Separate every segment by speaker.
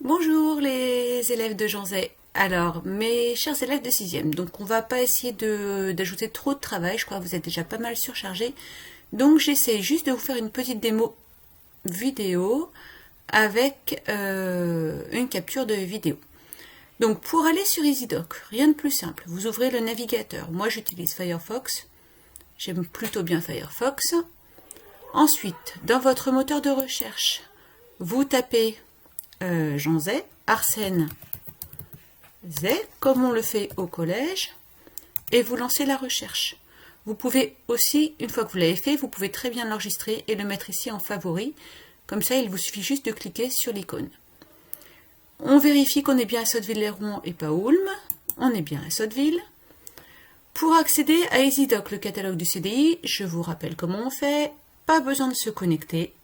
Speaker 1: Bonjour les élèves de Jean Zay. Alors, mes chers élèves de 6e, donc on va pas essayer d'ajouter trop de travail, je crois que vous êtes déjà pas mal surchargés. Donc j'essaie juste de vous faire une petite démo vidéo avec une capture de vidéo. Donc pour aller sur EasyDoc, rien de plus simple, vous ouvrez le navigateur. Moi j'utilise Firefox, j'aime plutôt bien Firefox. Ensuite, dans votre moteur de recherche, vous tapez Jean Zay, Arsène Zay, comme on le fait au collège, et vous lancez la recherche. Vous pouvez aussi, une fois que vous l'avez fait, vous pouvez très bien l'enregistrer et le mettre ici en favori. Comme ça, il vous suffit juste de cliquer sur l'icône. On vérifie qu'on est bien à Sotteville-lès-Rouen et pas Ulm. On est bien à Sotteville. Pour accéder à EasyDoc, le catalogue du CDI, je vous rappelle comment on fait. Pas besoin de se connecter.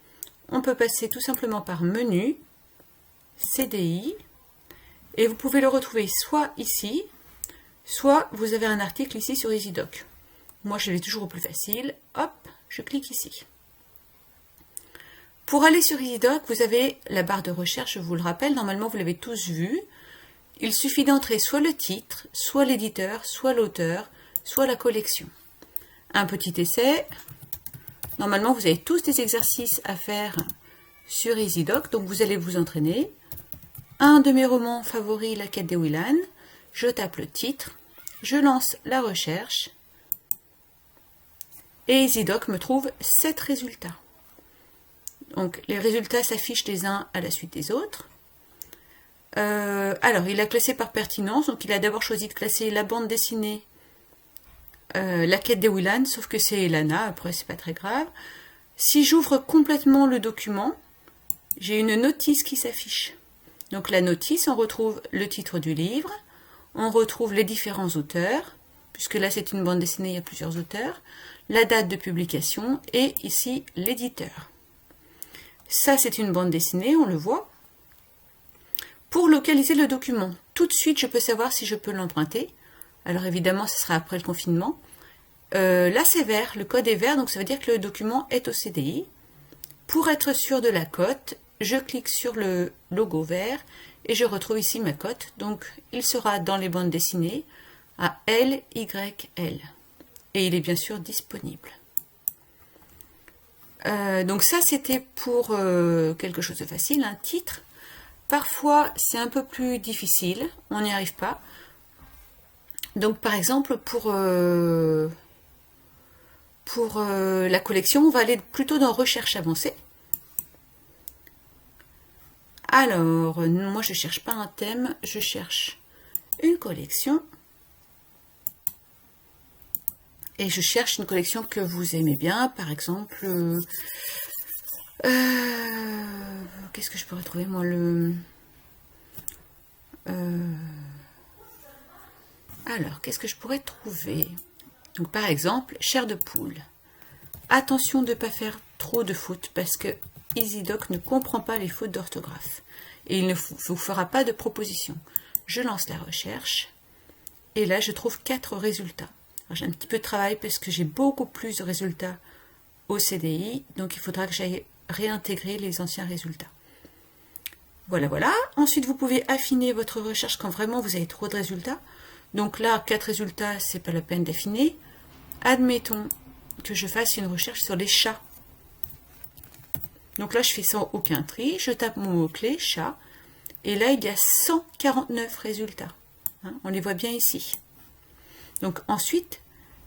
Speaker 1: On peut passer tout simplement par menu, CDI, et vous pouvez le retrouver soit ici, soit vous avez un article ici sur EasyDoc. Moi, je vais toujours au plus facile. Hop, je clique ici. Pour aller sur EasyDoc, vous avez la barre de recherche, je vous le rappelle, normalement vous l'avez tous vu. Il suffit d'entrer soit le titre, soit l'éditeur, soit l'auteur, soit la collection. Un petit essai. Normalement, vous avez tous des exercices à faire sur EasyDoc, donc vous allez vous entraîner. Un de mes romans favoris, La quête des Willan. Je tape le titre, je lance la recherche et EasyDoc me trouve 7 résultats. Donc les résultats s'affichent les uns à la suite des autres. Alors il a classé par pertinence, donc il a d'abord choisi de classer la bande dessinée La quête des Willan, sauf que c'est Elana, après c'est pas très grave. Si j'ouvre complètement le document, j'ai une notice qui s'affiche. Donc la notice, on retrouve le titre du livre, on retrouve les différents auteurs, puisque là c'est une bande dessinée, il y a plusieurs auteurs, la date de publication et ici l'éditeur. Ça c'est une bande dessinée, on le voit. Pour localiser le document, tout de suite je peux savoir si je peux l'emprunter. Alors évidemment ce sera après le confinement. Là c'est vert, le code est vert, donc ça veut dire que le document est au CDI. Pour être sûr de la cote, je clique sur le logo vert et je retrouve ici ma cote. Donc il sera dans les bandes dessinées à LYL. Et il est bien sûr disponible. Donc ça c'était pour quelque chose de facile, un titre. Parfois c'est un peu plus difficile, on n'y arrive pas. Donc par exemple pour la collection, on va aller plutôt dans recherche avancée. Alors, moi je ne cherche pas un thème, je cherche une collection. Et je cherche une collection que vous aimez bien, par exemple... qu'est-ce que je pourrais trouver, moi, alors, qu'est-ce que je pourrais trouver? Donc, par exemple, chair de poule. Attention de ne pas faire trop de fautes, parce que EasyDoc ne comprend pas les fautes d'orthographe. Et il ne vous fera pas de proposition. Je lance la recherche, et là, je trouve 4 résultats. J'ai un petit peu de travail parce que j'ai beaucoup plus de résultats au CDI, donc il faudra que j'aille réintégrer les anciens résultats. Voilà, voilà. Ensuite, vous pouvez affiner votre recherche quand vraiment vous avez trop de résultats. Donc là, 4 résultats, c'est pas la peine d'affiner. Admettons que je fasse une recherche sur les chats. Donc là, je fais sans aucun tri. Je tape mon mot-clé, chat. Et là, il y a 149 résultats. On les voit bien ici. Donc ensuite,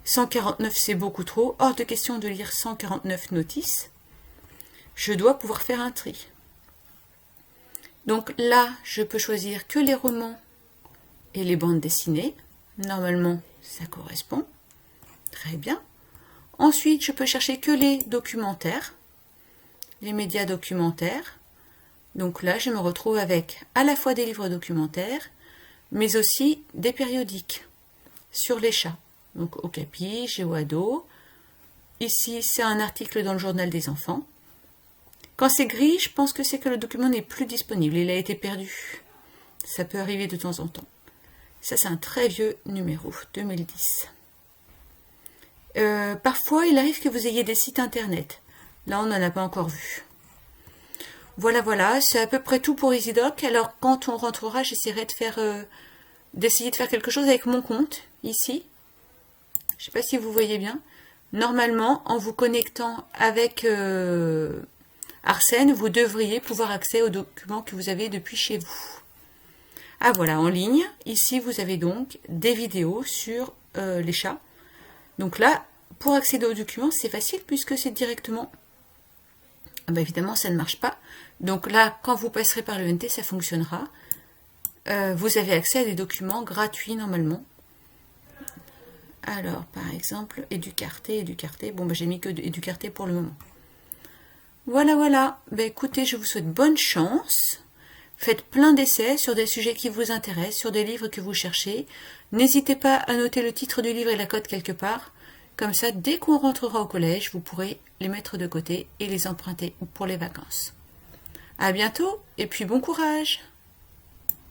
Speaker 1: 149 c'est beaucoup trop, hors de question de lire 149 notices. Je dois pouvoir faire un tri. Donc là, je peux choisir que les romans et les bandes dessinées. Normalement, ça correspond. Très bien. Ensuite, je peux chercher que les documentaires, les médias documentaires. Donc là, je me retrouve avec à la fois des livres documentaires, mais aussi des périodiques sur les chats. Donc Okapi, Géoado. Ici, c'est un article dans le journal des enfants. Quand c'est gris, je pense que c'est que le document n'est plus disponible. Il a été perdu. Ça peut arriver de temps en temps. Ça, c'est un très vieux numéro, 2010. Parfois, il arrive que vous ayez des sites internet. Là, on n'en a pas encore vu. Voilà, voilà, c'est à peu près tout pour EasyDoc. Alors, quand on rentrera, j'essaierai d'essayer de faire quelque chose avec mon compte, ici. Je ne sais pas si vous voyez bien. Normalement, en vous connectant avec Arsène, vous devriez pouvoir accéder aux documents que vous avez depuis chez vous. Ah voilà, en ligne, ici vous avez donc des vidéos sur les chats. Donc là, pour accéder aux documents, c'est facile puisque c'est directement... Ah bah évidemment, ça ne marche pas. Donc là, quand vous passerez par l'ENT, ça fonctionnera. Vous avez accès à des documents gratuits normalement. Alors, par exemple, Educarté. Bon, bah j'ai mis que Educarté pour le moment. Voilà, voilà. Bah écoutez, je vous souhaite bonne chance. Faites plein d'essais sur des sujets qui vous intéressent, sur des livres que vous cherchez. N'hésitez pas à noter le titre du livre et la cote quelque part. Comme ça, dès qu'on rentrera au collège, vous pourrez les mettre de côté et les emprunter pour les vacances. À bientôt et puis bon courage!